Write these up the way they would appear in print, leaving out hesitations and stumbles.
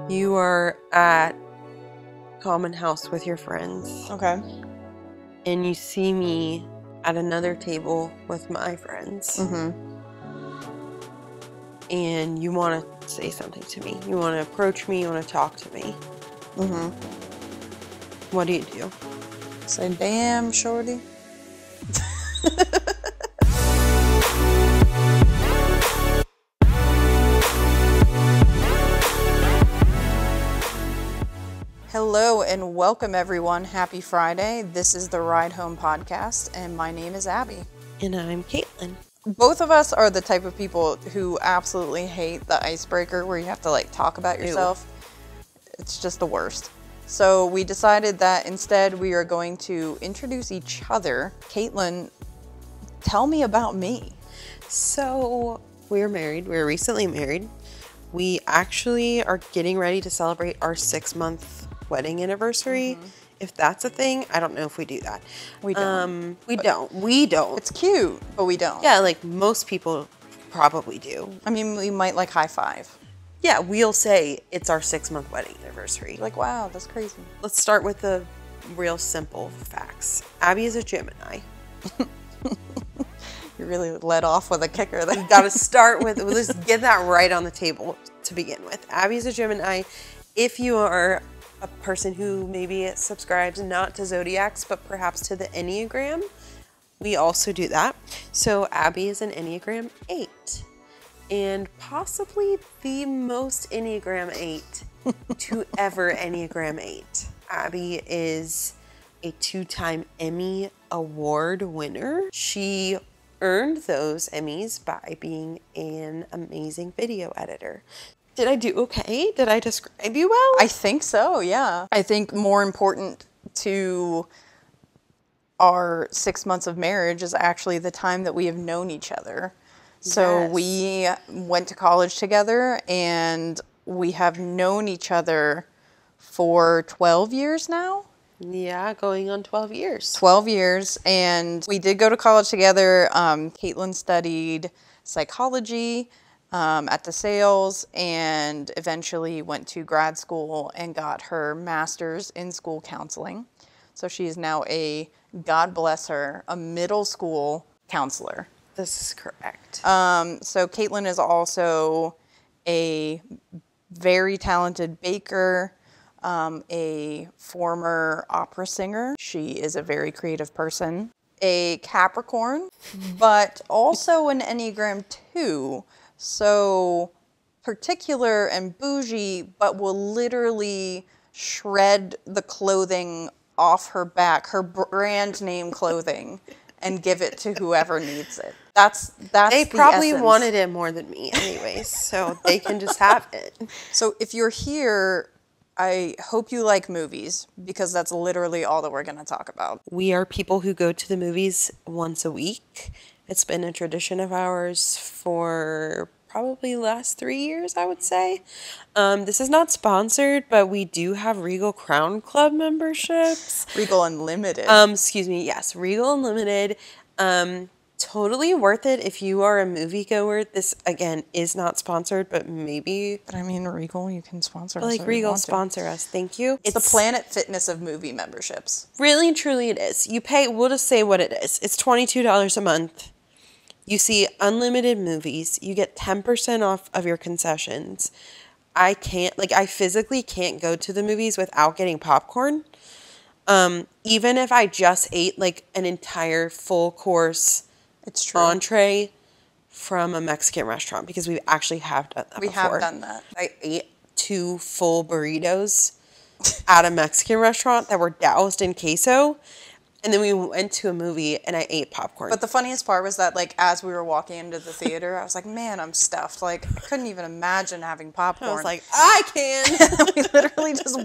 You are at Common House with your friends. Okay. And you see me at another table with my friends. Mm-hmm. And you want to say something to me. You want to approach me. You want to talk to me. Mm-hmm. What do you do? Say, damn, shorty. Hello and welcome everyone. Happy Friday. This is the Ride Home podcast and my name is Abby. And I'm Caitlin. Both of us are the type of people who absolutely hate the icebreaker where you have to like talk about yourself. Ew. It's just the worst. So we decided that instead we are going to introduce each other. Caitlin, tell me about me. So we're married. We're recently married. We actually are getting ready to celebrate our 6-month wedding anniversary. Mm-hmm. If that's a thing, I don't know if we do that. We don't. We don't. It's cute, but we don't. Yeah, like most people probably do. I mean, we might like high five. Yeah, we'll say it's our 6-month wedding anniversary. Like, wow, that's crazy. Let's start with the real simple facts. Abby is a Gemini. You really let off with a kicker there. You gotta start with, let's get that right on the table to begin with. Abby's a Gemini. If you are a person who maybe subscribes not to zodiacs, but perhaps to the Enneagram, we also do that. So Abby is an Enneagram 8. And possibly the most Enneagram 8 to ever Enneagram 8. Abby is a 2-time Emmy Award winner. She earned those Emmys by being an amazing video editor. Did I do okay? Did I describe you well? I think so, yeah. I think more important to our 6 months of marriage is actually the time that we have known each other. So Yes. we went to college together and we have known each other for 12 years now. Yeah, going on 12 years. 12 years. And we did go to college together. Caitlin studied psychology at DeSales and eventually went to grad school and got her master's in school counseling. So she is now God bless her, a middle school counselor. This is correct. So Caitlin is also a very talented baker, a former opera singer. She is a very creative person. A Capricorn, but also an Enneagram 2. So particular and bougie, but will literally shred the clothing off her back, her brand name clothing, and give it to whoever needs it. That's they the probably essence. wanted it more than me anyways, so they can just have it. So if you're here, I hope you like movies, because that's literally all that we're going to talk about. We are people who go to the movies once a week. It's been a tradition of ours for probably the last 3 years, I would say. This is not sponsored, but we do have Regal Crown Club memberships. Regal Unlimited. Yes, Regal Unlimited. Totally worth it if you are a moviegoer. This, again, is not sponsored, but maybe. But I mean, Regal, you can sponsor us. Like, Regal, sponsor us. Thank you. It's the Planet Fitness of movie memberships. Really and truly it is. You pay, we'll just say what it is. It's $22 a month. You see unlimited movies. You get 10% off of your concessions. I physically can't go to the movies without getting popcorn. Even if I just ate like an entire full course entree from a Mexican restaurant, because we actually have done that before. We have done that. I ate 2 full burritos at a Mexican restaurant that were doused in queso. And then we went to a movie and I ate popcorn. But the funniest part was that, like, as we were walking into the theater, I was like, man, I'm stuffed. Like, I couldn't even imagine having popcorn. I was like, I can. We literally just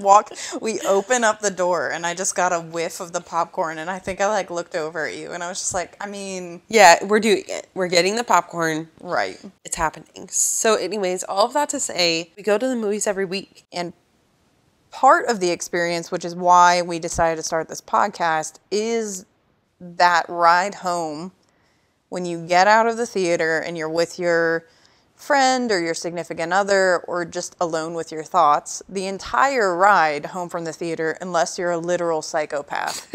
we open up the door and I just got a whiff of the popcorn. And I think I, like, looked over at you and I was just like, I mean. Yeah, we're doing it. We're getting the popcorn. Right. It's happening. So anyways, all of that to say, we go to the movies every week. And part of the experience, which is why we decided to start this podcast, is that ride home when you get out of the theater and you're with your friend or your significant other or just alone with your thoughts, the entire ride home from the theater, unless you're a literal psychopath,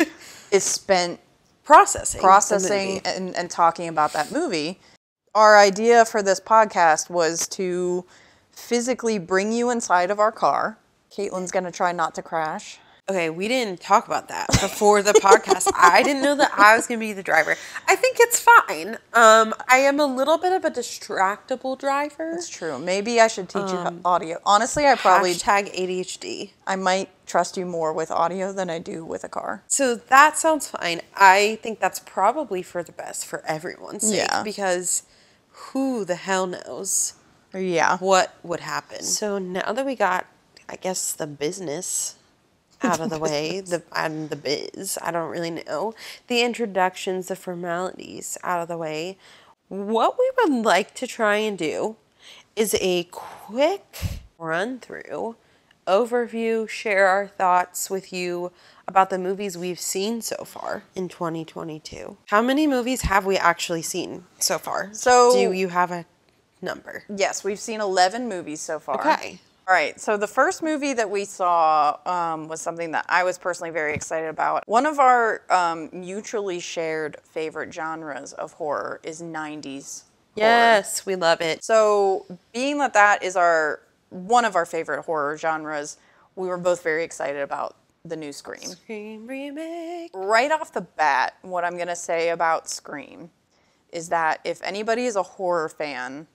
is spent processing and talking about that movie. Our idea for this podcast was to physically bring you inside of our car. Caitlin's going to try not to crash. Okay, we didn't talk about that before the podcast. I didn't know that I was going to be the driver. I think it's fine. I am a little bit of a distractible driver. That's true. Maybe I should teach you audio. Honestly, I probably... Hashtag ADHD. I might trust you more with audio than I do with a car. So that sounds fine. I think that's probably for the best for everyone's sake. Yeah. Because who the hell knows what would happen. So now that we got, I guess, the business out of the way, the biz, I don't really know, the introductions, the formalities out of the way, what we would like to try and do is a quick run through, overview, share our thoughts with you about the movies we've seen so far in 2022. How many movies have we actually seen so far? So, do you have a number? Yes, we've seen 11 movies so far. Okay. All right, so the first movie that we saw was something that I was personally very excited about. One of our mutually shared favorite genres of horror is 90s Yes, we love it. So being that that is one of our favorite horror genres, we were both very excited about the new Scream. Scream remake. Right off the bat, what I'm going to say about Scream is that if anybody is a horror fan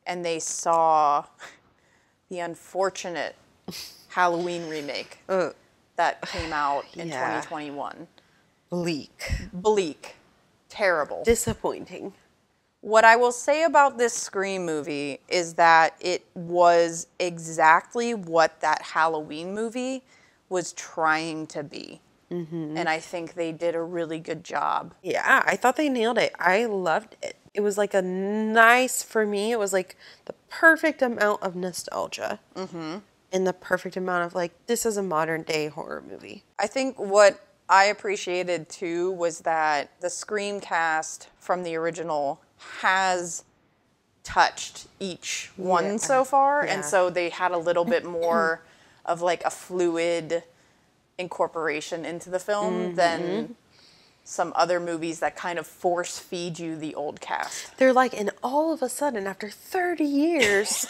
and they saw the unfortunate Halloween remake that came out in 2021. Bleak. Terrible. Disappointing. What I will say about this Scream movie is that it was exactly what that Halloween movie was trying to be. Mm-hmm. And I think they did a really good job. Yeah, I thought they nailed it. I loved it. It was like for me, it was like the perfect amount of nostalgia. Mm-hmm. And the perfect amount of like, this is a modern day horror movie. I think what I appreciated too was that the Scream cast from the original has touched each one so far. Yeah. And so they had a little bit more of like a fluid incorporation into the film than some other movies that kind of force feed you the old cast. They're like, and all of a sudden, after 30 years,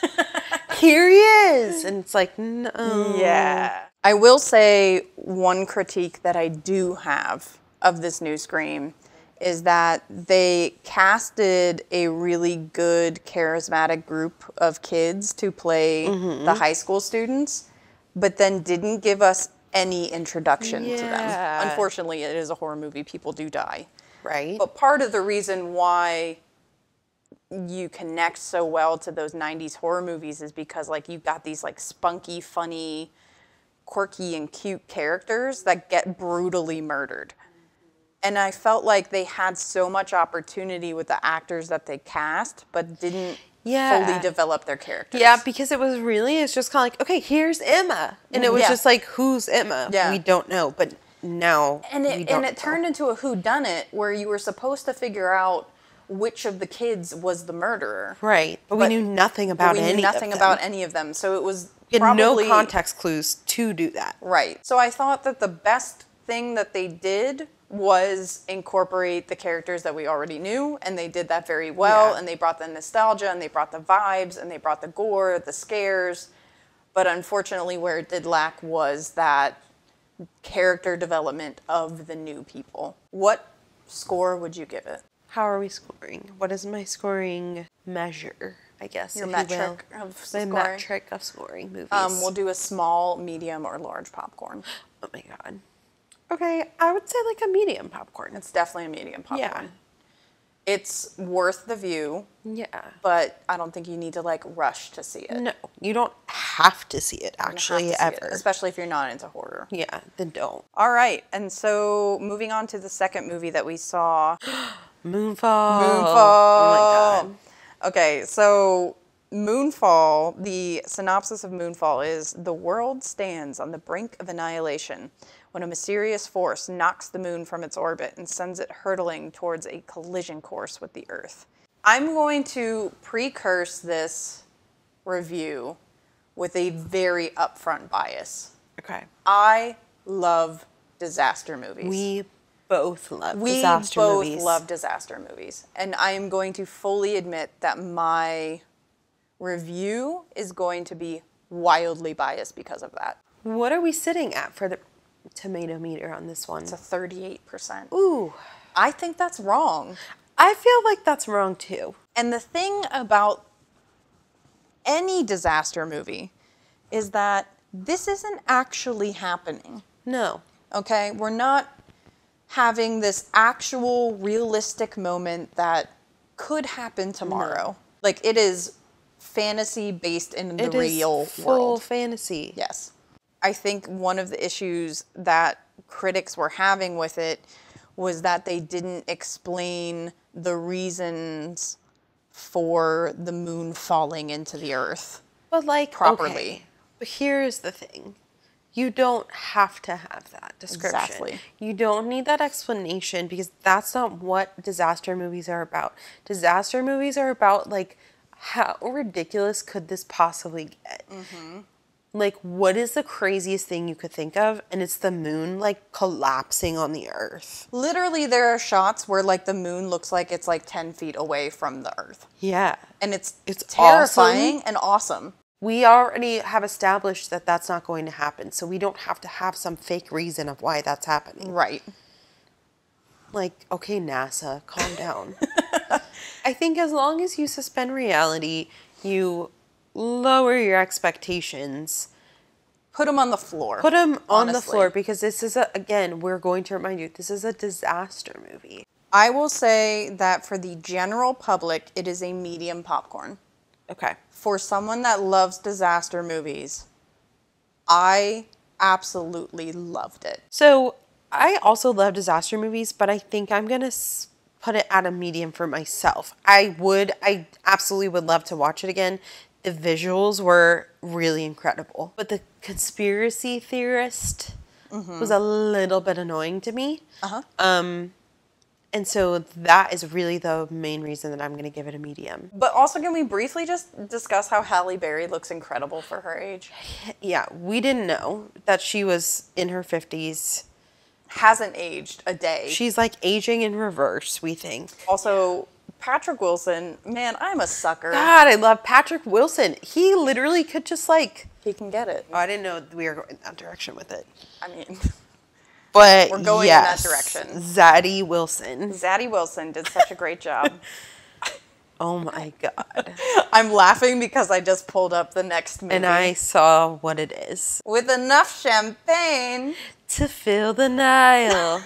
here he is. And it's like, no. Yeah. I will say one critique that I do have of this new Scream is that they casted a really good, charismatic group of kids to play the high school students, but then didn't give us any introduction to them. Unfortunately, it is a horror movie. People do die. Right. But part of the reason why you connect so well to those 90s horror movies is because like you've got these like spunky, funny, quirky, and cute characters that get brutally murdered. And I felt like they had so much opportunity with the actors that they cast, but didn't fully develop their characters. Yeah, because it's just kind of like, okay, here's Emma. And it was just like, who's Emma? Yeah. We don't know, but now it turned into a whodunit where you were supposed to figure out which of the kids was the murderer. Right. But we knew nothing about any of them. So it was we had no context clues to do that. Right. So I thought that the best thing that they did was incorporate the characters that we already knew, and they did that very well, and they brought the nostalgia, and they brought the vibes, and they brought the gore, the scares, but unfortunately where it did lack was that character development of the new people. What score would you give it? How are we scoring? What is my scoring measure, I guess? Your metric of scoring? My metric of scoring movies. We'll do a small, medium, or large popcorn. Oh my God. Okay, I would say like a medium popcorn. It's definitely a medium popcorn. Yeah. It's worth the view. Yeah. But I don't think you need to like rush to see it. No, you don't have to see it actually ever. Especially if you're not into horror. Yeah, then don't. All right, and so moving on to the second movie that we saw. Moonfall. Oh my God. Okay, so Moonfall, the synopsis of Moonfall is, the world stands on the brink of annihilation when a mysterious force knocks the moon from its orbit and sends it hurtling towards a collision course with the Earth. I'm going to precurse this review with a very upfront bias. Okay. I love disaster movies. We both love disaster movies. We both love disaster movies. And I am going to fully admit that my review is going to be wildly biased because of that. What are we sitting at for the tomato meter on this one? It's a 38%. Ooh. I think that's wrong. I feel like that's wrong too. And the thing about any disaster movie is that this isn't actually happening. No. Okay? We're not having this actual realistic moment that could happen tomorrow. No. Like, it is fantasy based in the real world. Full fantasy. Yes. I think one of the issues that critics were having with it was that they didn't explain the reasons for the moon falling into the earth. But like, properly. Okay, but here's the thing. You don't have to have that description. Exactly. You don't need that explanation because that's not what disaster movies are about. Disaster movies are about, like, how ridiculous could this possibly get? Mm-hmm. Like, what is the craziest thing you could think of? And it's the moon, like, collapsing on the earth. Literally, there are shots where, like, the moon looks like it's, like, 10 feet away from the earth. Yeah. And it's terrifying awesome. and awesome. We already have established that that's not going to happen, so we don't have to have some fake reason of why that's happening. Right. Like, okay, NASA, calm down. I think as long as you suspend reality, you lower your expectations. Put them on the floor. Put them on the honestly. floor because this is, again, we're going to remind you, this is a disaster movie. I will say that for the general public, it is a medium popcorn. Okay. For someone that loves disaster movies, I absolutely loved it. So I also love disaster movies, but I think I'm going to put it at a medium for myself. I absolutely would love to watch it again. The visuals were really incredible, but the conspiracy theorist was a little bit annoying to me. And so that is really the main reason that I'm going to give it a medium. But also, can we briefly just discuss how Halle Berry looks incredible for her age? Yeah, we didn't know that she was in her 50s. Hasn't aged a day. She's like aging in reverse, we think. Also, Patrick Wilson, man, I'm a sucker. God, I love Patrick Wilson. He literally could just like... He can get it. Oh, I didn't know we were going in that direction with it. I mean... But we're going yes, in that direction. Zaddy Wilson. Zaddy Wilson did such a great job. Oh my God. I'm laughing because I just pulled up the next movie. And I saw what it is. With enough champagne to fill the Nile.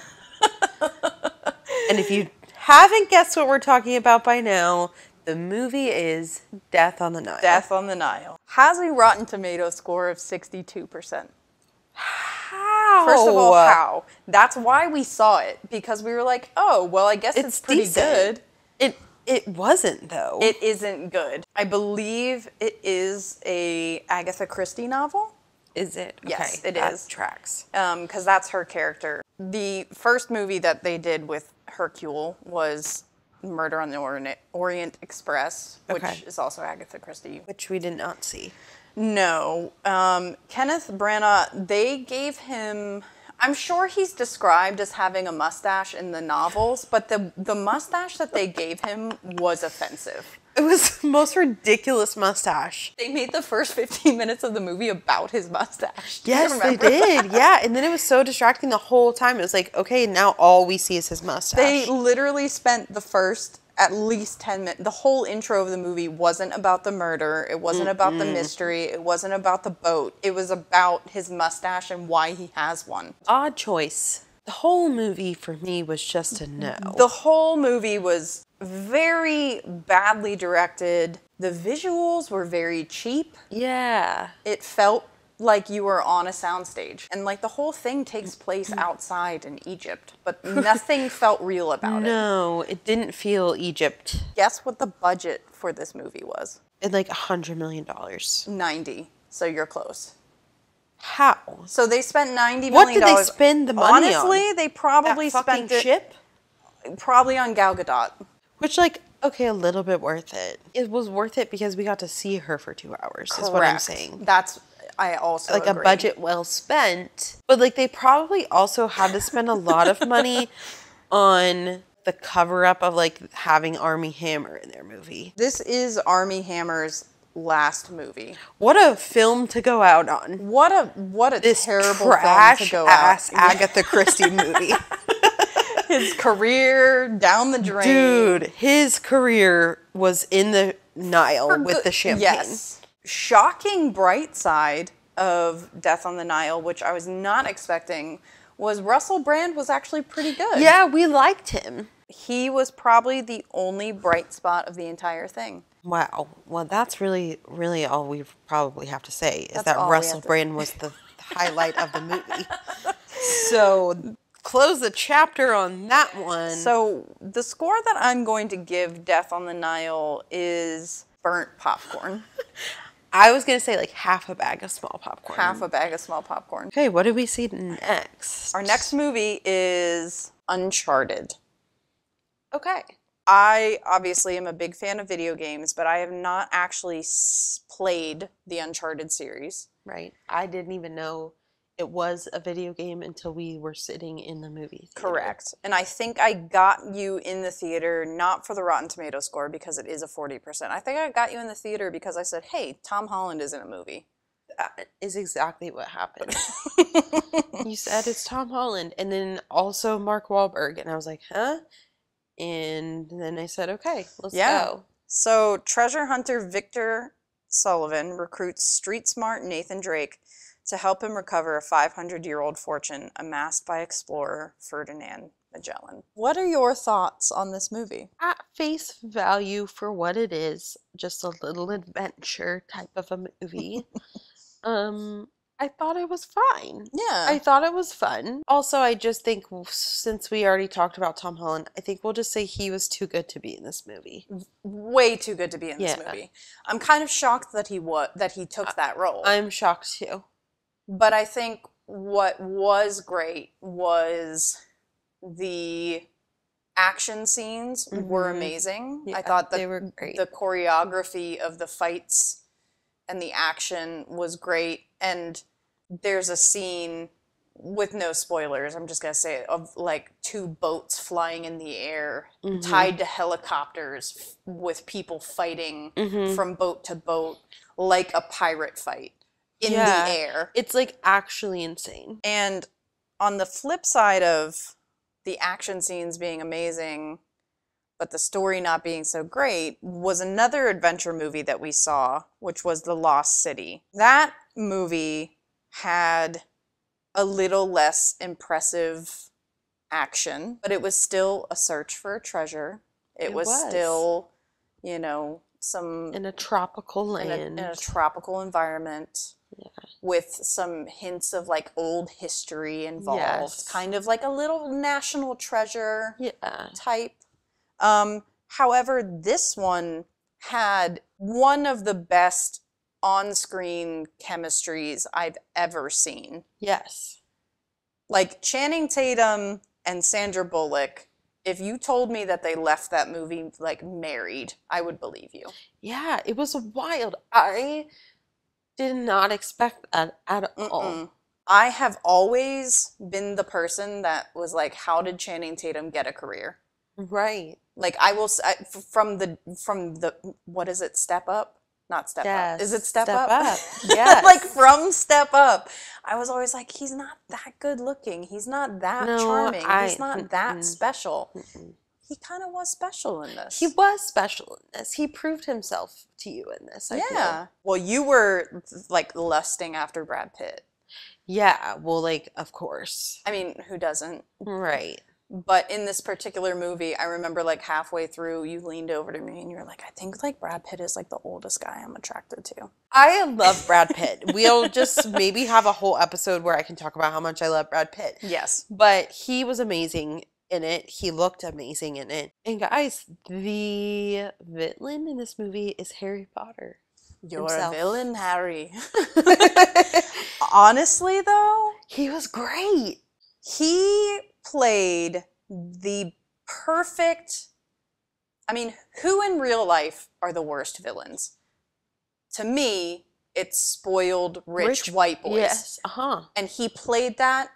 And if you haven't guessed what we're talking about by now, the movie is Death on the Nile. Death on the Nile. Has a Rotten Tomatoes score of 62%. How? First of all, how? That's why we saw it. Because we were like, oh, well, I guess it's pretty decent. good. It wasn't, though. It isn't good. I believe it is a Agatha Christie novel. Is it? Yes, okay, it that is. Tracks. Because that's her character. The first movie that they did with Hercule was Murder on the Orient Express, which is also Agatha Christie. Which we did not see. No. Kenneth Branagh, they gave him... I'm sure he's described as having a mustache in the novels, but the mustache that they gave him was offensive. It was the most ridiculous mustache. They made the first 15 minutes of the movie about his mustache. Yes, they did. Yeah, and then it was so distracting the whole time. It was like, okay, now all we see is his mustache. They literally spent the first at least 10 minutes. The whole intro of the movie wasn't about the murder. It wasn't about the mystery. It wasn't about the boat. It was about his mustache and why he has one. Odd choice. The whole movie for me was just a no. The whole movie was very badly directed. The visuals were very cheap. Yeah. It felt like you were on a soundstage. And like the whole thing takes place outside in Egypt, but nothing felt real about it. No, it didn't feel Egypt. Guess what the budget for this movie was? It's like $100 million. 90. So you're close. How? So they spent $90 million. What did they spend the money on? Honestly, they probably that spent it ship? probably on Gal Gadot. Which, like, Okay, a little bit worth it. It was worth it because we got to see her for 2 hours, is what I'm saying. I also like agree. A budget well spent. But like they probably also had to spend a lot of money on the cover up of like having Armie Hammer in their movie. This is Armie Hammer's last movie. What a film to go out on. What a this terrible trash film to go ass out. Agatha Christie movie. His career down the drain. Dude, his career was in the Nile with the champagne. Yes. Shocking bright side of Death on the Nile, which I was not expecting, was Russell Brand was actually pretty good. Yeah, we liked him. He was probably the only bright spot of the entire thing. Wow. Well, that's really, really all we probably have to say is that Russell Brand was the highlight of the movie. So close the chapter on that one. So the score that I'm going to give Death on the Nile is burnt popcorn. I was going to say like half a bag of small popcorn. Half a bag of small popcorn. Okay, what did we see next? Our next movie is Uncharted. Okay. I obviously am a big fan of video games, but I have not actually played the Uncharted series. Right. I didn't even know it was a video game until we were sitting in the movie theater. Correct. And I think I got you in the theater, not for the Rotten Tomato score, because it is a 40%. I think I got you in the theater because I said, hey, Tom Holland is in a movie. That is exactly what happened. You said it's Tom Holland, and then also Mark Wahlberg, and I was like, huh? And then I said, okay, let's go. So treasure hunter Victor Sullivan recruits street smart Nathan Drake to help him recover a 500-year-old fortune amassed by explorer Ferdinand Magellan. What are your thoughts on this movie? At face value for what it is, just a little adventure type of a movie. I thought it was fine. Yeah. I thought it was fun. Also, I just think since we already talked about Tom Holland, I think we'll just say he was too good to be in this movie. Way too good to be in this movie. I'm kind of shocked that he took that role. I'm shocked too. But I think what was great was the action scenes were amazing. Yeah, I thought they were great. The choreography of the fights and the action was great. And there's a scene, with no spoilers, I'm just going to say it, of like 2 boats flying in the air, tied to helicopters with people fighting from boat to boat like a pirate fight. In the air. It's like actually insane. And on the flip side of the action scenes being amazing, but the story not being so great, was another adventure movie that we saw, which was The Lost City. That movie had a little less impressive action, but it was still a search for a treasure. It was still, you know, some... in a tropical land. In a tropical environment. Yeah. With some hints of like old history involved. Yes. Kind of like a little National Treasure type. However, this one had one of the best on-screen chemistries I've ever seen. Yes. Like Channing Tatum and Sandra Bullock, if you told me that they left that movie like married, I would believe you. Yeah, it was wild. I did not expect that at all. I have always been the person that was like, how did Channing Tatum get a career? Right. Like from the what is it, Step Up? Not Step Up. Is it Step Up? Yeah. Like from Step Up. I was always like, he's not that good looking. He's not that charming. He's not that special. He kind of was special in this. He was special in this. He proved himself to you in this. I feel. Well, you were like lusting after Brad Pitt. Yeah. Well, like, of course. I mean, who doesn't? Right. But in this particular movie, I remember like halfway through, you leaned over to me and you were like, I think like Brad Pitt is like the oldest guy I'm attracted to. I love Brad Pitt. We'll just maybe have a whole episode where I can talk about how much I love Brad Pitt. Yes. But he was amazing in it. He looked amazing in it. And guys, the villain in this movie is Harry Potter. You're himself. A villain, Harry. Honestly, though, he was great. He played the perfect I mean, who in real life are the worst villains? To me, it's spoiled, rich white boys. Yes, And he played that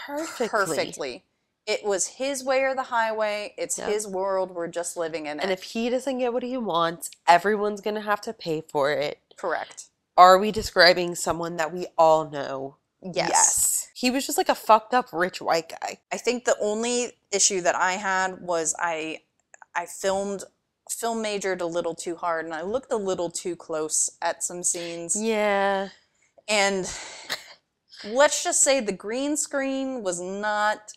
perfectly. perfectly. It was his way or the highway. It's his world. We're just living in it. And if he doesn't get what he wants, everyone's going to have to pay for it. Correct. Are we describing someone that we all know? Yes. He was just like a fucked up rich white guy. I think the only issue that I had was I film majored a little too hard and I looked a little too close at some scenes. Yeah. And let's just say the green screen was not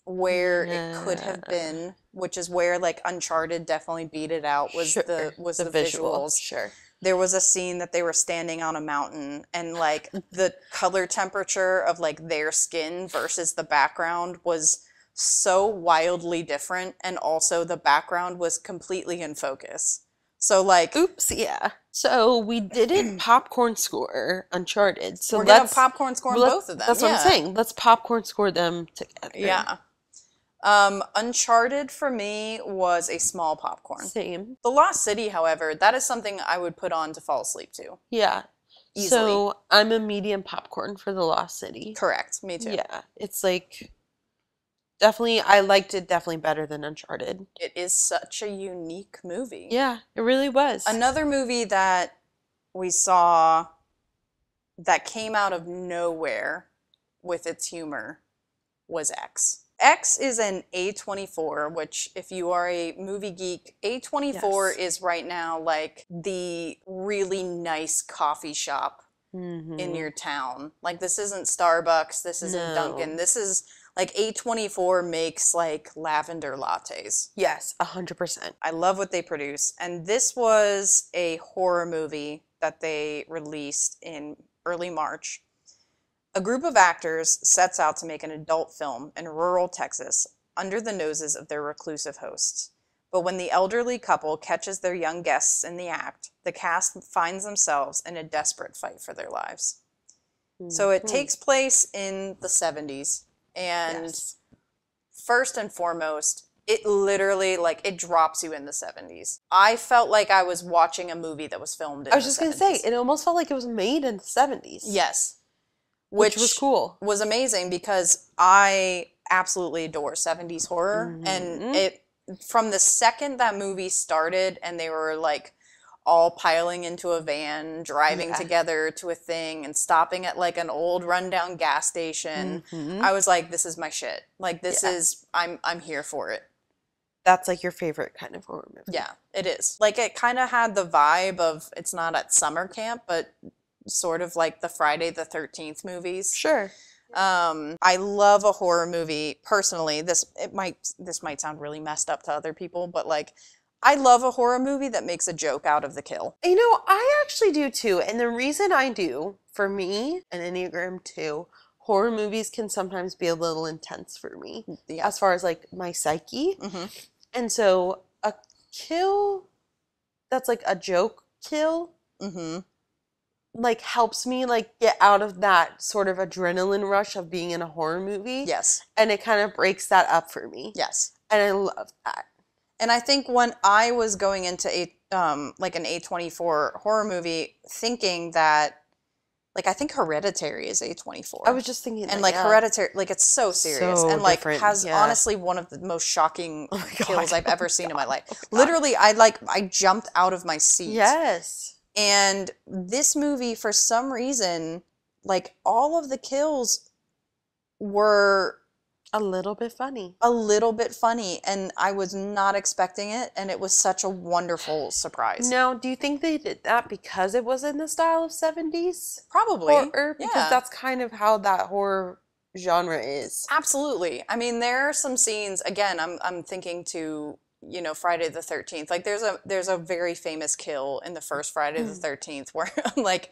where it could have been, which is where like Uncharted definitely beat it out, was the visuals. Sure. There was a scene that they were standing on a mountain and like the color temperature of like their skin versus the background was so wildly different, and also the background was completely in focus. So like, oops, yeah. So we didn't popcorn score Uncharted. So we're gonna popcorn score both of them. That's what I'm saying. Let's popcorn score them together. Yeah. Uncharted for me was a small popcorn. Same. The Lost City, however, that is something I would put on to fall asleep to. Yeah. Easily. So I'm a medium popcorn for The Lost City. Correct. Me too. Yeah. It's like, definitely, I liked it definitely better than Uncharted. It is such a unique movie. Yeah, it really was. Another movie that we saw that came out of nowhere with its humor was X. X is an A24, which if you are a movie geek, A24 is right now like the really nice coffee shop in your town. Like this isn't Starbucks, this isn't Dunkin', this is like A24 makes like lavender lattes. Yes, 100%. I love what they produce. And this was a horror movie that they released in early March. A group of actors sets out to make an adult film in rural Texas under the noses of their reclusive hosts. But when the elderly couple catches their young guests in the act, the cast finds themselves in a desperate fight for their lives. So it takes place in the 70s. And first and foremost, it literally, like, it drops you in the 70s. I felt like I was watching a movie that was filmed in the 70s. I was just going to say, it almost felt like it was made in the 70s. Yes. Which was cool. Was amazing because I absolutely adore 70s horror. And it, from the second that movie started and they were like all piling into a van, driving together to a thing and stopping at like an old rundown gas station, I was like, this is my shit. Like this is, I'm here for it. That's like your favorite kind of horror movie. Yeah, it is. Like it kind of had the vibe of, it's not at summer camp, but sort of like the Friday the 13th movies. Sure. I love a horror movie personally. This might sound really messed up to other people, but like I love a horror movie that makes a joke out of the kill. You know, I actually do too. And the reason I do, for me, and Enneagram 2, horror movies can sometimes be a little intense for me as far as like my psyche. And so a kill that's like a joke kill like helps me like get out of that sort of adrenaline rush of being in a horror movie. Yes. And it kind of breaks that up for me. Yes. And I love that. And I think when I was going into like an A24 horror movie, thinking that, like, I think Hereditary is A24. I was just thinking that, and like Hereditary, like it's so serious So and like different, has honestly one of the most shocking kills I've ever seen in my life. Literally, I jumped out of my seat. Yes. And this movie, for some reason, like all of the kills were a little bit funny. And I was not expecting it, and it was such a wonderful surprise. Now, do you think they did that because it was in the style of 70s? Probably. Horror? Because that's kind of how that horror genre is. Absolutely. I mean, there are some scenes, again, I'm thinking to, you know, Friday the 13th. Like there's a very famous kill in the first Friday the 13th where like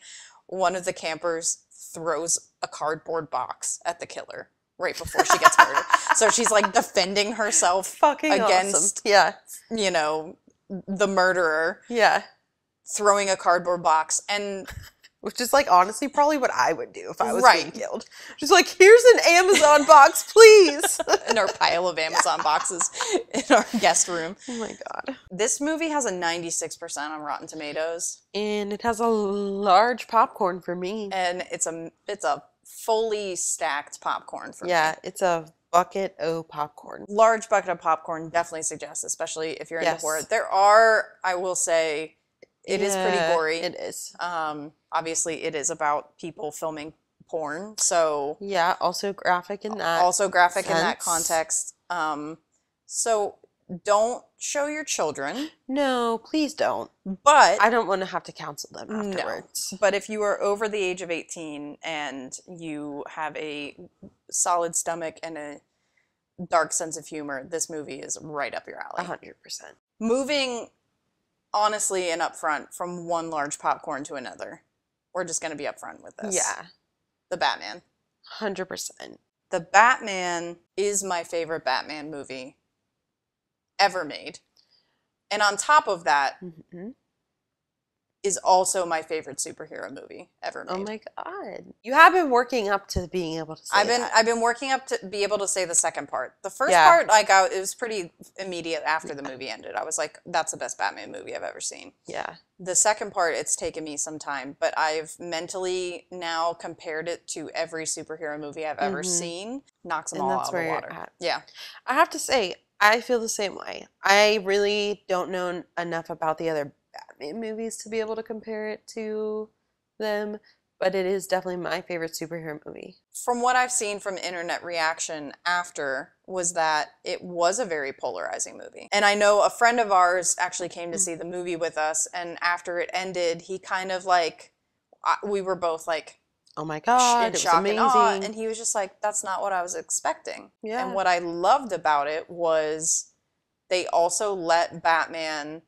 one of the campers throws a cardboard box at the killer right before she gets murdered. So she's like defending herself against, you know, the murderer. Yeah. Throwing a cardboard box. And Which is, like, honestly probably what I would do if I was Right. being killed. Just like, here's an Amazon box, please. In our pile of Amazon boxes in our guest room. Oh my god. This movie has a 96% on Rotten Tomatoes. And it has a large popcorn for me. And it's a fully stacked popcorn for me. Yeah, it's a bucket of popcorn. Large bucket of popcorn, definitely suggest, especially if you're into Yes. horror. There are, I will say, it is pretty gory. It is. Obviously, it is about people filming porn, so Yeah, also graphic in that. also graphic in that sense. context. So don't show your children, No, please don't. but I don't want to have to counsel them afterwards. no. But if you are over the age of 18 and you have a solid stomach and a dark sense of humor, this movie is right up your alley. 100%. Moving honestly and upfront from one large popcorn to another. We're just going to be upfront with this. Yeah, The Batman. 100%. The Batman is my favorite Batman movie ever made. And on top of that is also my favorite superhero movie ever made. Oh my god. You have been working up to being able to say that. I've been working up to be able to say the second part. The first Yeah. part, it was pretty immediate after the movie ended. I was like, that's the best Batman movie I've ever seen. Yeah. The second part, it's taken me some time, but I've mentally now compared it to every superhero movie I've ever seen. Knocks them And all that's out of where the you're water. at. Yeah. I have to say, I feel the same way. I really don't know enough about the other Batman movies to be able to compare it to them, but it is definitely my favorite superhero movie. From what I've seen from internet reaction after was that it was a very polarizing movie. And I know a friend of ours actually came to see the movie with us, and after it ended, he kind of like, we were both like, Oh my god, in it was shock amazing. and awe, and he was just like, that's not what I was expecting. Yeah. And what I loved about it was they also let Batman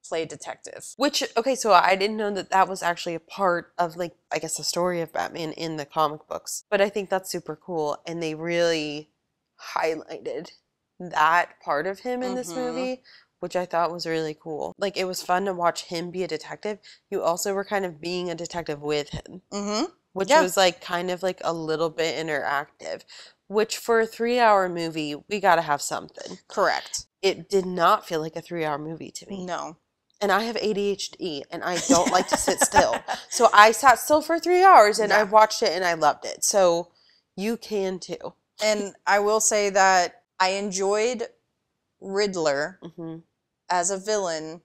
play detective. Which, okay, so I didn't know that that was actually a part of, like, I guess the story of Batman in the comic books. But I think that's super cool, and they really highlighted that part of him in this movie, which I thought was really cool. Like, it was fun to watch him be a detective. You also were kind of being a detective with him, which was, like, kind of, like, a little bit interactive, which for a 3-hour movie, we gotta have something. Correct. It did not feel like a 3-hour movie to me. No. And I have ADHD, and I don't like to sit still. So I sat still for 3 hours, and I watched it, and I loved it. So you can too. And I will say that I enjoyed Riddler as a villain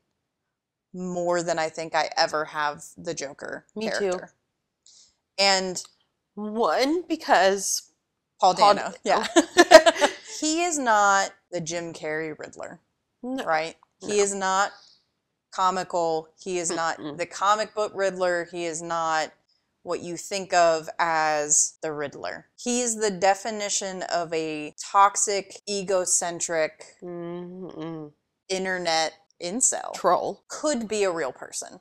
more than I think I ever have the Joker character. Too. And one, because Paul Dano. Yeah. He is not the Jim Carrey Riddler, right? No. He is not comical. He is not the comic book Riddler. He is not what you think of as the Riddler. He is the definition of a toxic, egocentric, internet incel. Troll. Could be a real person.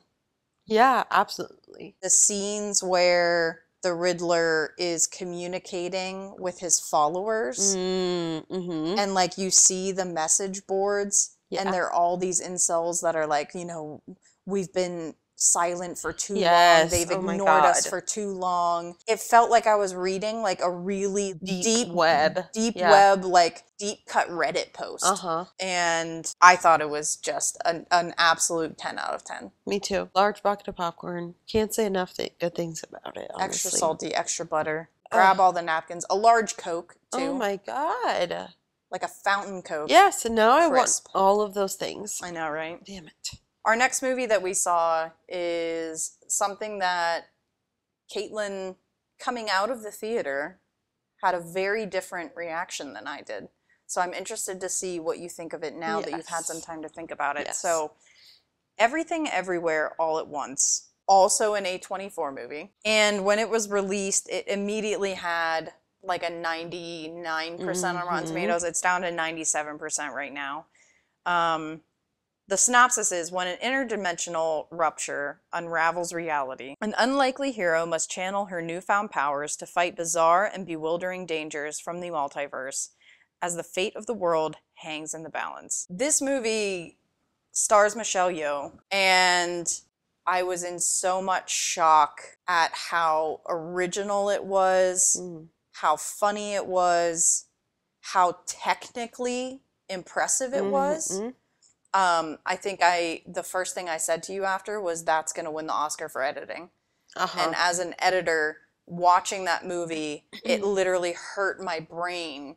Yeah, absolutely. The scenes where the Riddler is communicating with his followers and like you see the message boards and they're all these incels that are like, you know, we've been silent for too long. They've ignored us for too long. It felt like I was reading like a really deep web, like deep cut Reddit post. And I thought it was just an absolute 10 out of 10. Me too. Large bucket of popcorn. Can't say enough good things about it, honestly. Extra salty, extra butter. Grab all the napkins. A large Coke, too. Oh my god. Like a fountain Coke. Yes, and now I want all of those things. I know, right? Damn it. Our next movie that we saw is something that Caitlin, coming out of the theater, had a very different reaction than I did. So I'm interested to see what you think of it now that you've had some time to think about it. So Everything Everywhere All at Once, also an A24 movie. And when it was released, it immediately had like a 99% on Rotten Tomatoes. It's down to 97% right now. The synopsis is, when an interdimensional rupture unravels reality, an unlikely hero must channel her newfound powers to fight bizarre and bewildering dangers from the multiverse as the fate of the world hangs in the balance. This movie stars Michelle Yeoh, and I was in so much shock at how original it was, how funny it was, how technically impressive it was. I think the first thing I said to you after was that's going to win the Oscar for editing. And as an editor, watching that movie, it literally hurt my brain.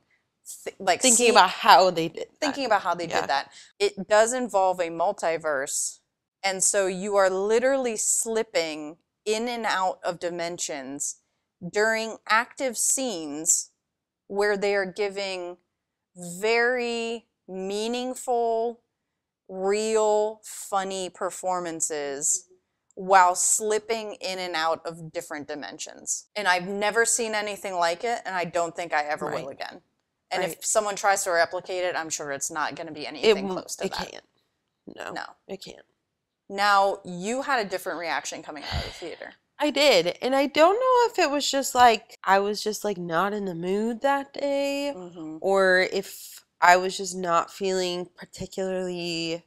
Thinking about how they did that. It does involve a multiverse. And so you are literally slipping in and out of dimensions during active scenes where they are giving very meaningful, real, funny performances while slipping in and out of different dimensions. And I've never seen anything like it, and I don't think I ever will again. And if someone tries to replicate it, I'm sure it's not going to be anything close to that. It can't. No, it can't. Now, you had a different reaction coming out of the theater. I did. And I don't know if it was just like, I was just like not in the mood that day, or if I was just not feeling particularly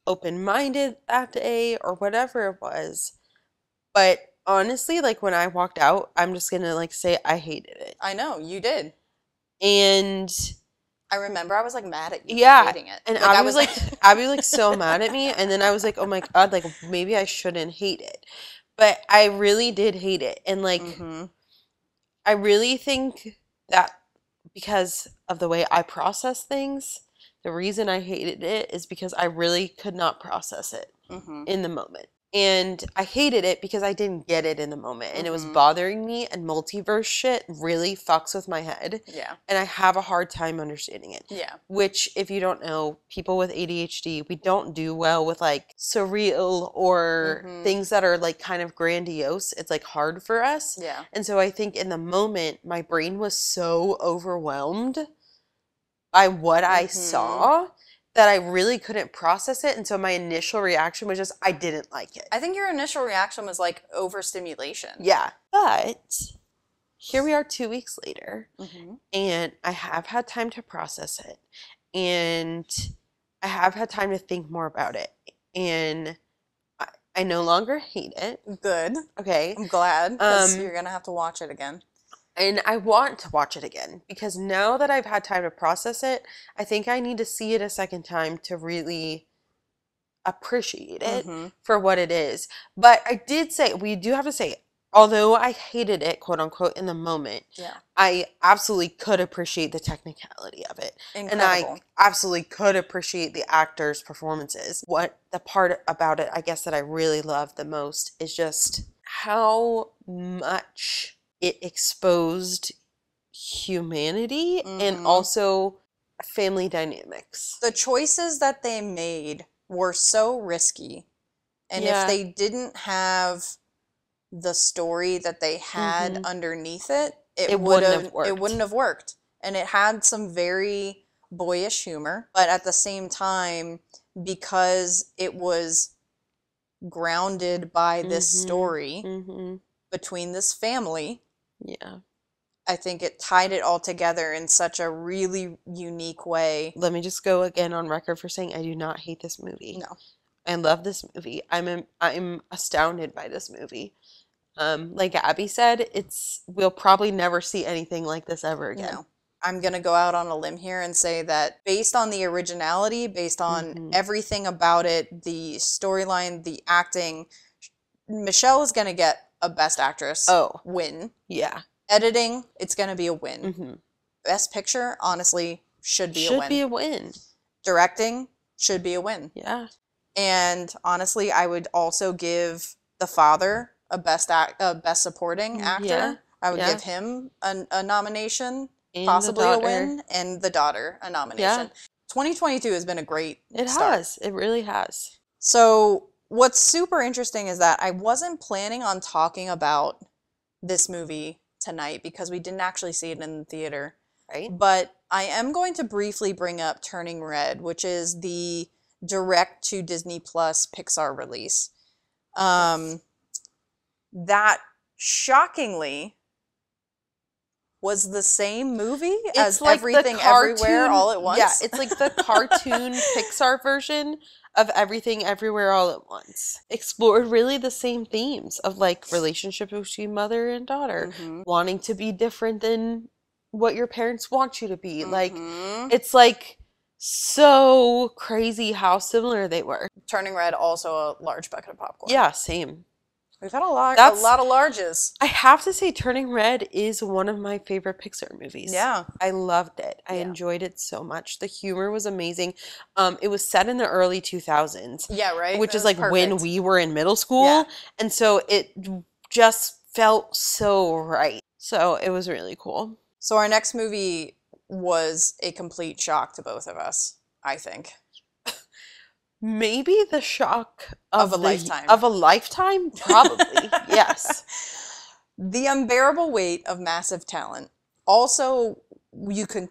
open-minded that day, or whatever it was. But honestly, like when I walked out, I'm just gonna like say I hated it. I know, you did. And I remember I was like mad at you for hating it. And I was like Abby was like so mad at me, and then I was like, oh my God, like maybe I shouldn't hate it. But I really did hate it. And like I really think that because of the way I process things, the reason I hated it is because I really could not process it in the moment. And I hated it because I didn't get it in the moment. And it was bothering me, and multiverse shit really fucks with my head. Yeah. And I have a hard time understanding it. Yeah. Which, if you don't know, people with ADHD, we don't do well with like surreal or things that are like kind of grandiose. It's like hard for us. Yeah. And so I think in the moment, my brain was so overwhelmed by what I saw that I really couldn't process it. And so my initial reaction was just, I didn't like it. I think your initial reaction was like overstimulation. Yeah. But here we are 2 weeks later, and I have had time to process it. And I have had time to think more about it. And I no longer hate it. Good. Okay. I'm glad, because you're going to have to watch it again. And I want to watch it again, because now that I've had time to process it, I think I need to see it a second time to really appreciate it for what it is. But I did say, we do have to say, although I hated it, quote unquote, in the moment, I absolutely could appreciate the technicality of it. Incredible. And I absolutely could appreciate the actors' performances. What the part about it, I guess, that I really love the most is just how much it exposed humanity and also family dynamics. The choices that they made were so risky. And if they didn't have the story that they had underneath it, it wouldn't have worked. And it had some very boyish humor, but at the same time, because it was grounded by this story between this family, I think it tied it all together in such a really unique way. Let me just go again on record for saying I do not hate this movie. No. I love this movie. I'm astounded by this movie. Like Abby said, we'll probably never see anything like this ever again. No. I'm going to go out on a limb here and say that based on the originality, based on everything about it, the storyline, the acting, Michelle is going to get a Best Actress win. Yeah. Editing, it's going to be a win. Best Picture, honestly, should be a win. Should be a win. Directing, should be a win. Yeah. And honestly, I would also give the father a Best Supporting Actor. Yeah. I would give him a nomination, and possibly a win, and the daughter a nomination. Yeah. 2022 has been a great start. It really has. So what's super interesting is that I wasn't planning on talking about this movie tonight because we didn't actually see it in the theater. Right. But I am going to briefly bring up Turning Red, which is the direct to Disney Plus Pixar release. That shockingly was the same movie It's as like the Everything Everywhere All at Once? Yeah, it's like the cartoon Pixar version of Everything Everywhere All at Once. Explored really the same themes of like relationship between mother and daughter, wanting to be different than what your parents want you to be. Like, it's like so crazy how similar they were. Turning Red, also a large bucket of popcorn. Yeah, same. We've had a lot of larges. I have to say, Turning Red is one of my favorite Pixar movies. Yeah. I loved it. I enjoyed it so much. The humor was amazing. It was set in the early 2000s. Yeah, right? Which is like when we were in middle school. Yeah. And so it just felt so right. So it was really cool. So our next movie was a complete shock to both of us, I think. Maybe the shock of a lifetime. Of a lifetime? Probably, yes. The Unbearable Weight of Massive Talent. Also, you can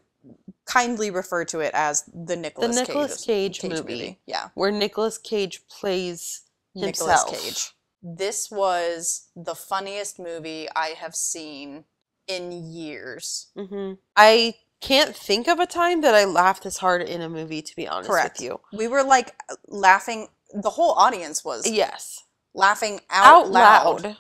kindly refer to it as the Nicolas Cage movie. Yeah. Where Nicolas Cage plays Nicolas himself. Cage. This was the funniest movie I have seen in years. I can't think of a time that I laughed this hard in a movie, to be honest with you. We were like laughing. The whole audience was laughing out loud.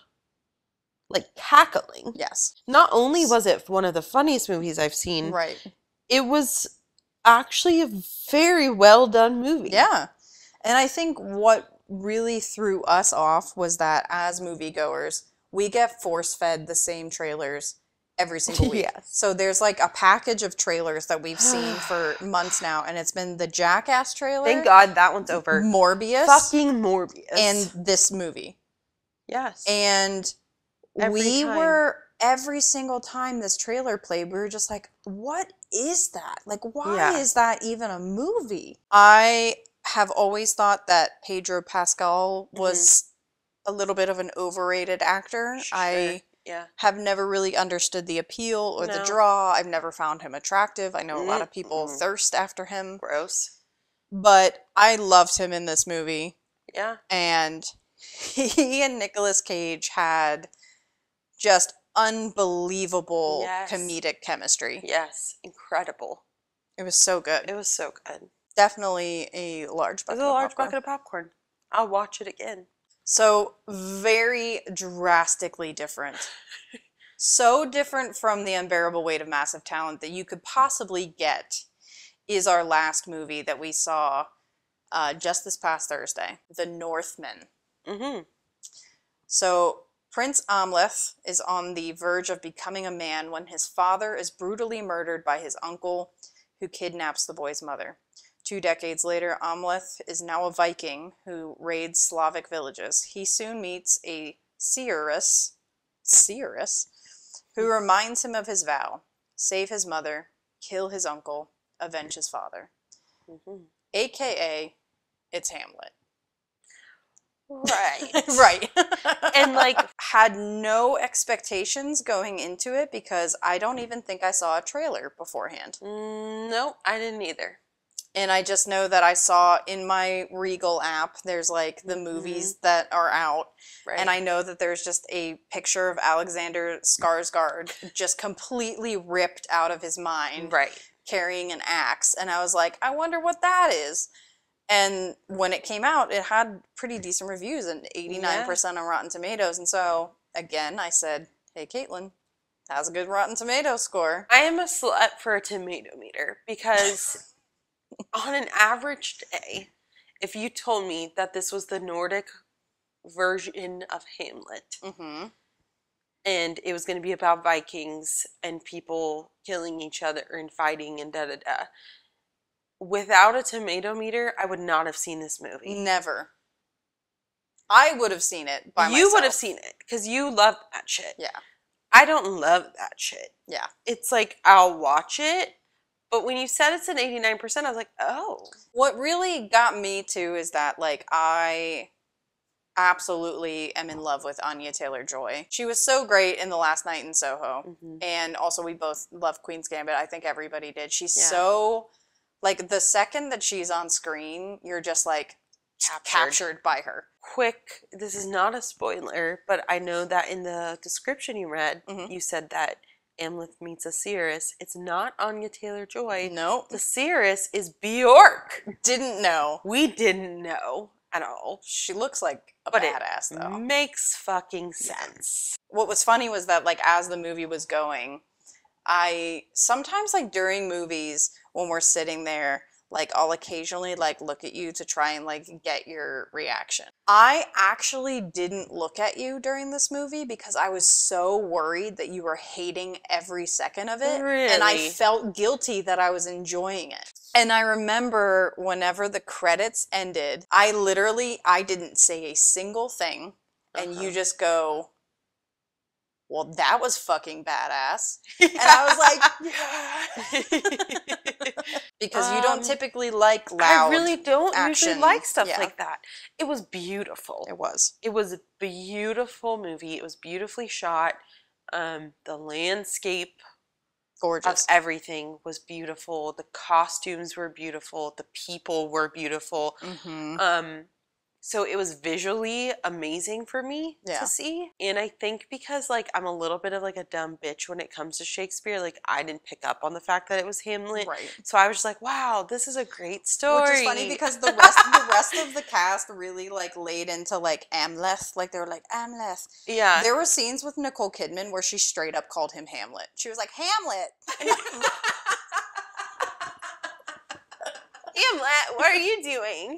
Like cackling. Yes. Not only was it one of the funniest movies I've seen, right, it was actually a very well done movie. Yeah. And I think what really threw us off was that as moviegoers, we get force-fed the same trailers every single week. Yes. So there's like a package of trailers that we've seen for months now, and it's been the Jackass trailer. Thank God that one's over. Morbius. Fucking Morbius. And this movie. Yes. And every single time this trailer played, we were just like, what is that? Like, why is that even a movie? I have always thought that Pedro Pascal was a little bit of an overrated actor. Sure. I have never really understood the appeal or the draw. I've never found him attractive. I know a lot of people thirst after him. Gross. But I loved him in this movie. Yeah. And he and Nicolas Cage had just unbelievable comedic chemistry. Yes. Incredible. It was so good. It was so good. Definitely a large bucket of popcorn. It was a large bucket of popcorn. I'll watch it again. So, very drastically different. So different from The Unbearable Weight of Massive Talent that you could possibly get is our last movie that we saw just this past Thursday, The Northmen. So, Prince Amleth is on the verge of becoming a man when his father is brutally murdered by his uncle, who kidnaps the boy's mother. 2 decades later, Amleth is now a Viking who raids Slavic villages. He soon meets a seeress, who reminds him of his vow: save his mother, kill his uncle, avenge his father. AKA, it's Hamlet. Right. Right. And like, had no expectations going into it because I don't even think I saw a trailer beforehand. No, I didn't either. And I just know that I saw in my Regal app, there's like the movies that are out. Right. And I know that there's just a picture of Alexander Skarsgård just completely ripped out of his mind. Right. Carrying an axe. And I was like, I wonder what that is. And when it came out, it had pretty decent reviews and 89% on Rotten Tomatoes. And so, again, I said, hey, Caitlin, has a good Rotten Tomatoes score. I am a slut for a tomato meter because on an average day, if you told me that this was the Nordic version of Hamlet and it was going to be about Vikings and people killing each other and fighting and da-da-da, without a tomato meter, I would not have seen this movie. Never. I would have seen it by myself. You would have seen it because you love that shit. Yeah. I don't love that shit. Yeah. It's like, I'll watch it, but when you said it's an 89%, I was like, oh. What really got me too is that, like, I absolutely am in love with Anya Taylor-Joy. She was so great in The Last Night in Soho. And also we both love Queen's Gambit. I think everybody did. She's so, like, the second that she's on screen, you're just like captured by her. Quick, this is not a spoiler, but I know that in the description you read, you said that Amleth meets a Cirrus, it's not Anya Taylor-Joy. Nope. The Cirrus is Bjork. Didn't know. We didn't know at all. She looks like a But badass, it though. makes fucking sense. What was funny was that, like, as the movie was going, I sometimes, like, during movies, when we're sitting there, like, I'll occasionally, like, look at you to try and, like, get your reaction. I actually didn't look at you during this movie because I was so worried that you were hating every second of it. Really? And I felt guilty that I was enjoying it. And I remember whenever the credits ended, I didn't say a single thing. And you just go, well, that was fucking badass. And I was like, because you don't typically like loud I really don't action. usually like stuff like that. It was beautiful. It was. It was a beautiful movie. It was beautifully shot. The landscape Gorgeous. of everything was beautiful. The costumes were beautiful. The people were beautiful. So it was visually amazing for me to see. And I think because, like, I'm a little bit of, like, a dumb bitch when it comes to Shakespeare, like, I didn't pick up on the fact that it was Hamlet. Right. So I was just like, wow, this is a great story. Which is funny because the rest of the cast really, like, laid into, like, Amleth. Like, they were like, Amleth. Yeah. There were scenes with Nicole Kidman where she straight up called him Hamlet. She was like, Hamlet! Hamlet, what are you doing?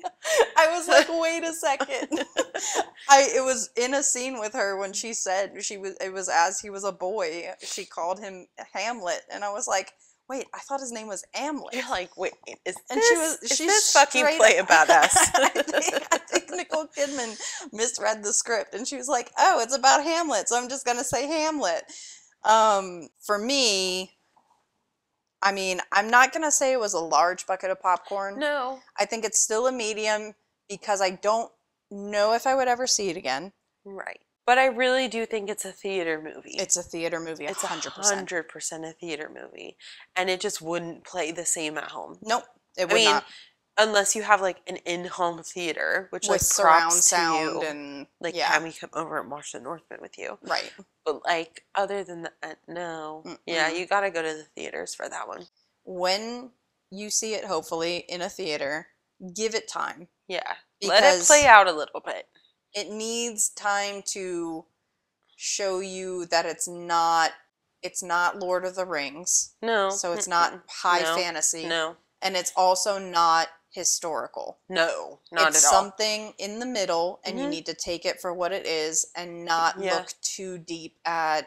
I was like, wait a second. It was in a scene with her when she said it was as he was a boy, she called him Hamlet, and I was like, wait, I thought his name was Amlet. You're like, wait, is she's this fucking play a badass? I think Nicole Kidman misread the script, and she was like, oh, it's about Hamlet, so I'm just gonna say Hamlet. For me, I mean, I'm not going to say it was a large bucket of popcorn. No. I think it's still a medium because I don't know if I would ever see it again. Right. But I really do think it's a theater movie. It's a theater movie, 100%. It's 100% a theater movie. And it just wouldn't play the same at home. Nope, it would not. Unless you have, like, an in-home theater, which, with like, surround props sound to you. and like, have me come over and watch the Northmen with you. Right. But, like, other than that, no. Yeah, you gotta go to the theaters for that one. When you see it, hopefully, in a theater, give it time. Yeah. Let it play out a little bit. It needs time to show you that it's not Lord of the Rings. No. So it's not high fantasy. No. And it's also not historical. No, not at all. It's something in the middle, and you need to take it for what it is and not look too deep at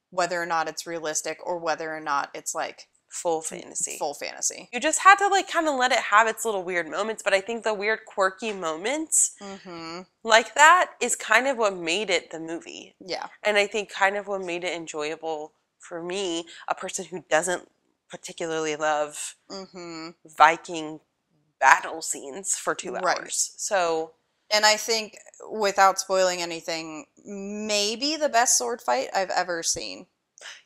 whether or not it's realistic or whether or not it's, like, full fantasy. Full fantasy. You just had to, like, kind of let it have its little weird moments, but I think the weird quirky moments like that is kind of what made it the movie. Yeah. And I think kind of what made it enjoyable for me, a person who doesn't particularly love Viking battle scenes for 2 hours. Right. So, and I think, without spoiling anything, maybe the best sword fight I've ever seen.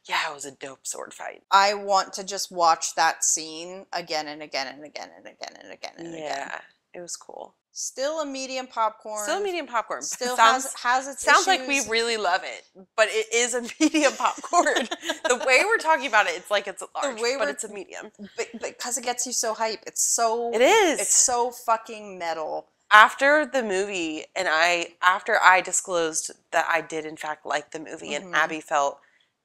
yeah, it was a dope sword fight. I want to just watch that scene again and again and again and again and again and again. Yeah, it was cool. Still a medium popcorn. Still medium popcorn. Still has its sounds issues. like we really love it, but it is a medium popcorn. The way we're talking about it, it's like it's a large, but it's a medium. But because it gets you so hype, it's so. It is. It's so fucking metal. After the movie, and after I disclosed that I did in fact like the movie, and Abby felt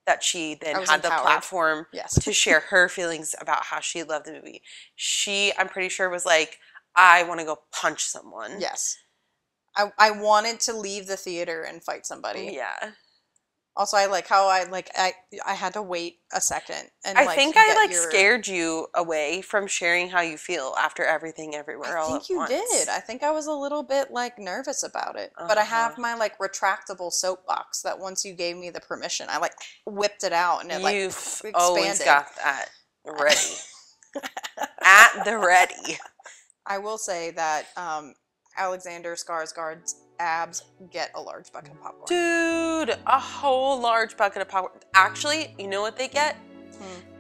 that she then had the platform to share her feelings about how she loved the movie. She, I'm pretty sure, was like, I want to go punch someone. Yes. I wanted to leave the theater and fight somebody. Yeah. Also, I like how I had to wait a second. And I think I scared you away from sharing how you feel after Everything Everywhere All at Once. I think you did. I think I was a little bit, like, nervous about it. But I have my, like, retractable soapbox that once you gave me the permission, I, like, whipped it out and it, like, expanded. Always got that ready. At the ready. I will say that Alexander Skarsgård's abs get a large bucket of popcorn. Dude, a whole large bucket of popcorn. Actually, you know what they get?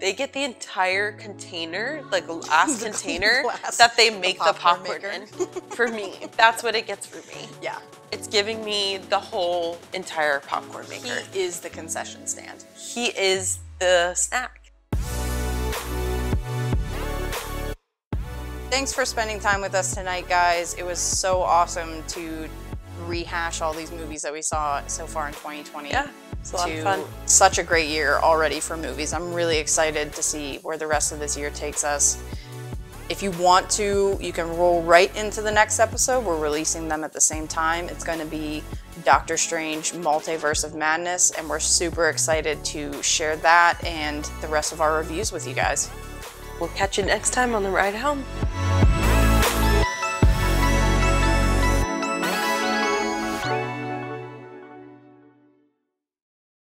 they get the entire container, like glass container glass, that they make the popcorn maker. in. For me, that's what it gets for me. Yeah. It's giving me the whole entire popcorn maker. He is the concession stand. He is the snack. Thanks for spending time with us tonight, guys. It was so awesome to rehash all these movies that we saw so far in 2020. Yeah, it's a lot of fun. Such a great year already for movies. I'm really excited to see where the rest of this year takes us. If you want to, you can roll right into the next episode. We're releasing them at the same time. It's going to be Doctor Strange Multiverse of Madness, and we're super excited to share that and the rest of our reviews with you guys. We'll catch you next time on the ride home.